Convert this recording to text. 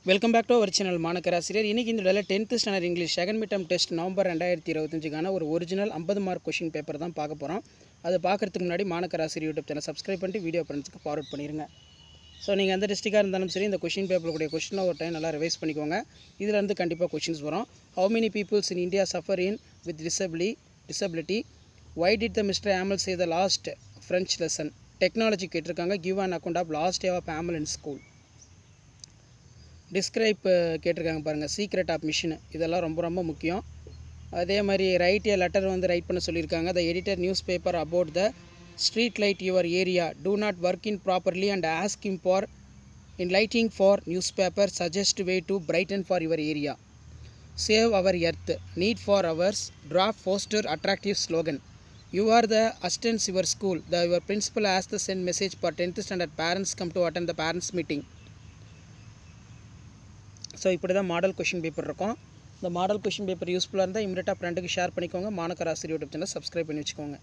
Welcome back to our channel மாணக்கர் ஆசிரியர். இன்றைக்கி இந்த வீடியோவில் 10th standard English second mid term test November 2025க்கான ஒரு ஒரிஜினல் 50 மார்க் கொஷின் பேப்பர் தான் பார்க்க போகிறோம். அதை பார்க்குறதுக்கு முன்னாடி மாணக்கர் ஆசிரியர் யூடியூப் சேனல் சப்ஸ்கிரைப் பண்ணிட்டு வீடியோ ஃப்ரெண்ட்ஸ்க்கு ஃபார்வர்ட் பண்ணிடுங்க. ஸோ நீங்கள் எந்த டிஸ்ட்ரிக்டாக இருந்தாலும் சரி இந்த கொஷின் பேப்பருடைய கொஷினில் ஒரு டைம் நல்லா ரிவைஸ் பண்ணிக்கோங்க. இதில் இருந்து கண்டிப்பாக கொஷின்ஸ் வரும். How many peoples in India suffer in with disability why did the mister Hamel say the last French lesson. Technology கேட்டிருக்காங்க. Give an account of last day of Hamel in school. Describe கேட்டிருக்காங்க பாருங்கள். Secret of machine, இதெல்லாம் ரொம்ப ரொம்ப முக்கியம். அதே மாதிரி right ஏ letter write பண்ண சொல்லியிருக்காங்க. The editor news paper about the street light your area do not work in properly and ask him for in lighting for news paper suggest way to brighten for your area. Save our earth need for hours draft poster attractive slogan. You are the assistance your school the your principal as the sent message for 10th standard parents come to attend the parents meeting. So இப்படி தான் model question paper இருக்கும். இந்த model question paper யூஸ்ஃபுல்லாக இருந்தால் இமிடியேட்டாக ஃப்ரெண்டுக்கு share பண்ணிக்கோங்க. மாணக்கர் ஆசிரியர் யூடியூப் சேனல் சப்ஸ்கிரைப் பண்ணி வச்சுக்கோங்க.